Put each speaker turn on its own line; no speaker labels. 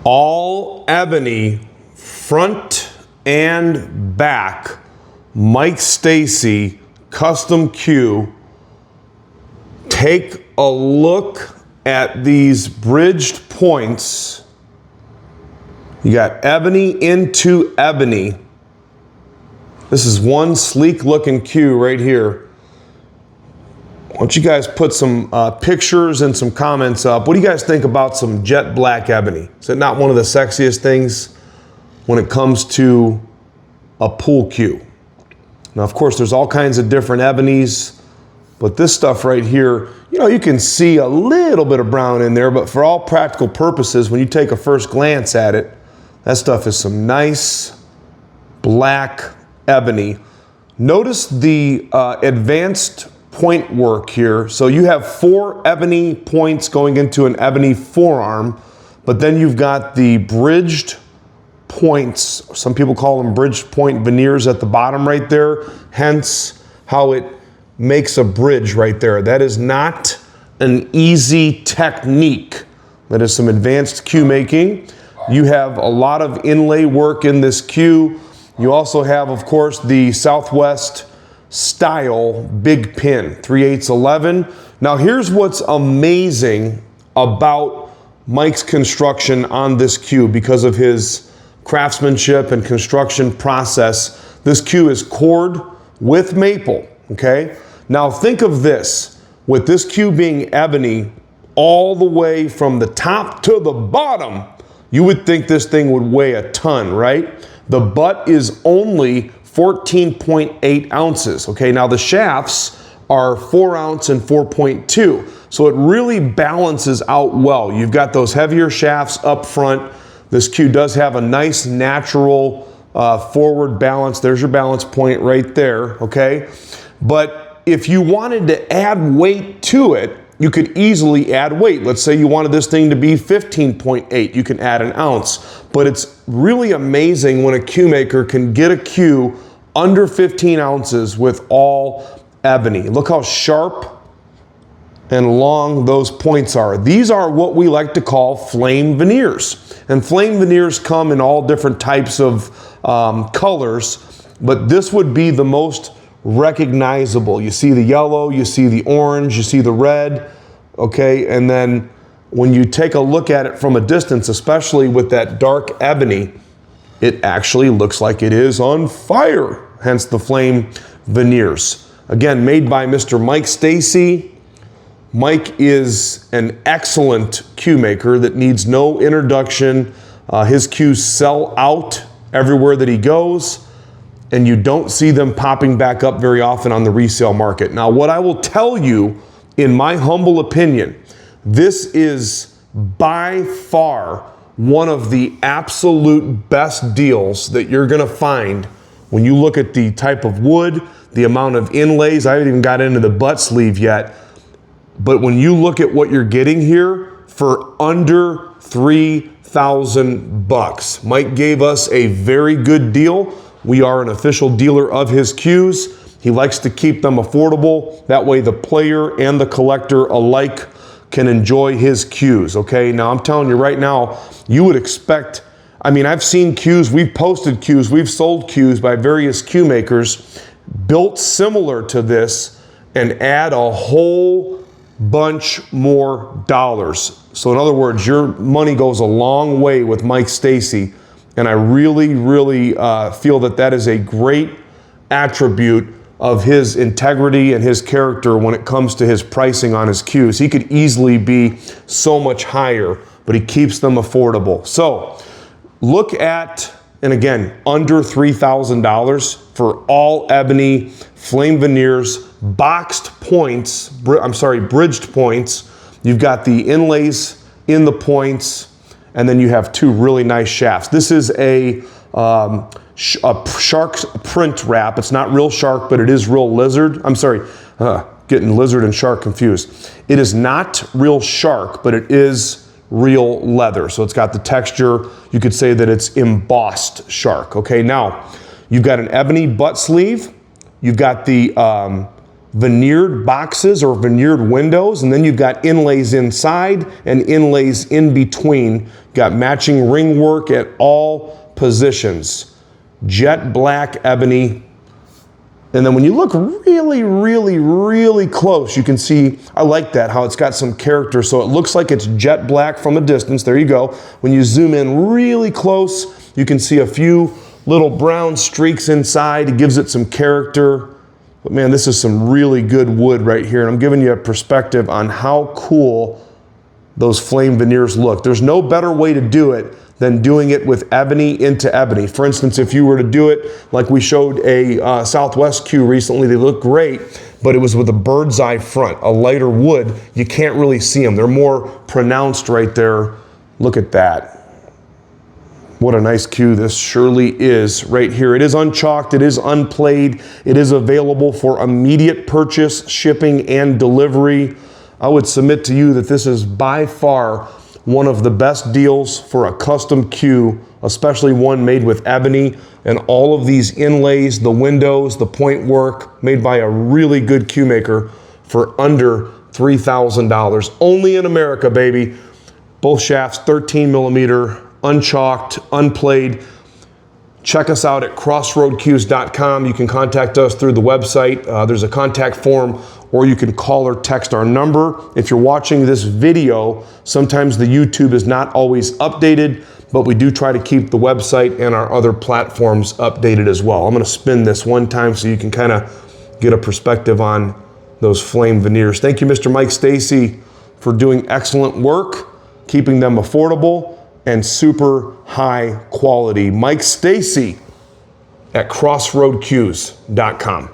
All ebony, front and back, Mike Stacey custom Q. Take a look at these bridged points. You got ebony into ebony. This is one sleek looking Q right here. Why don't you guys put some pictures and some comments up? What do you guys think about some jet black ebony? Is it not one of the sexiest things when it comes to a pool Q? Now, of course, there's all kinds of different ebonies, but this stuff right here, you know, you can see a little bit of brown in there, but for all practical purposes, when you take a first glance at it, that stuff is some nice black ebony. Notice the advanced point work here. So you have 4 ebony points going into an ebony forearm, but then you've got the bridged points. Some people call them bridged point veneers at the bottom right there, hence how it makes a bridge right there. That is not an easy technique. That is some advanced Q making. You have a lot of inlay work in this Q. You also have, of course, the Southwest style big pin, 3/8 11. Now here's what's amazing about Mike's construction on this Q because of his craftsmanship and construction process. This Q is cored with maple, okay? Now think of this, with this Q being ebony all the way from the top to the bottom, you would think this thing would weigh a ton, right? The butt is only 14.8 ounces. Okay, now the shafts are 4 ounce and 4.2. So it really balances out well. You've got those heavier shafts up front. This Q does have a nice natural forward balance. There's your balance point right there, okay? But if you wanted to add weight to it, you could easily add weight. Let's say you wanted this thing to be 15.8, you can add an ounce. But it's really amazing when a Q maker can get a Q under 15 ounces with all ebony. Look how sharp and long those points are. These are what we like to call flame veneers. And flame veneers come in all different types of colors, but this would be the most recognizable. You see the yellow, you see the orange, you see the red, okay? And then when you take a look at it from a distance, especially with that dark ebony, it actually looks like it is on fire, hence the flame veneers. Again, made by Mr. Mike Stacey. Mike is an excellent Q maker that needs no introduction. His Qs sell out everywhere that he goes, and you don't see them popping back up very often on the resale market. Now, what I will tell you, in my humble opinion, this is by far one of the absolute best deals that you're gonna find when you look at the type of wood, the amount of inlays. I haven't even got into the butt sleeve yet, but when you look at what you're getting here for under $3,000, Mike gave us a very good deal. We are an official dealer of his Qs. He likes to keep them affordable. That way the player and the collector alike can enjoy his Qs, okay? Now I'm telling you right now, you would expect, I mean, I've seen Qs, we've posted Qs, we've sold Qs by various Q makers built similar to this and add a whole bunch more dollars. So in other words, your money goes a long way with Mike Stacey. And I really, really feel that that is a great attribute of his integrity and his character when it comes to his pricing on his Qs. He could easily be so much higher, but he keeps them affordable. So look at, and again, under $3,000 for all ebony flame veneers, boxed points, bridged points. You've got the inlays in the points, and then you have 2 really nice shafts. This is a shark print wrap. It's not real shark, but it is real lizard. I'm sorry, getting lizard and shark confused. It is not real shark, but it is real leather. So it's got the texture. You could say that it's embossed shark. Okay, now you've got an ebony butt sleeve. You've got the veneered boxes or veneered windows, and then you've got inlays inside and inlays in between. Got matching ring work at all positions. Jet black ebony. And then when you look really, really, really close, you can see, I like that, how it's got some character. So it looks like it's jet black from a distance. There you go. When you zoom in really close, you can see a few little brown streaks inside. It gives it some character. But man, this is some really good wood right here. And I'm giving you a perspective on how cool those flame veneers look. There's no better way to do it than doing it with ebony into ebony. For instance, if you were to do it like we showed a Southwest Q recently, they look great, but it was with a bird's eye front, a lighter wood. You can't really see them. They're more pronounced right there. Look at that. What a nice Q this surely is right here. It is unchalked, it is unplayed, it is available for immediate purchase, shipping, and delivery. I would submit to you that this is by far one of the best deals for a custom Q, especially one made with ebony and all of these inlays, the windows, the point work, made by a really good Q maker for under $3,000. Only in America, baby. Both shafts 13 millimeter, unchalked, unplayed. Check us out at crossroadqs.com. You can contact us through the website. There's a contact form, or you can call or text our number. If you're watching this video, sometimes the YouTube is not always updated, but we do try to keep the website and our other platforms updated as well. I'm gonna spin this one time so you can kind of get a perspective on those flame veneers. Thank you, Mr. Mike Stacey, for doing excellent work, keeping them affordable and super high quality. Mike Stacey at crossroadqs.com.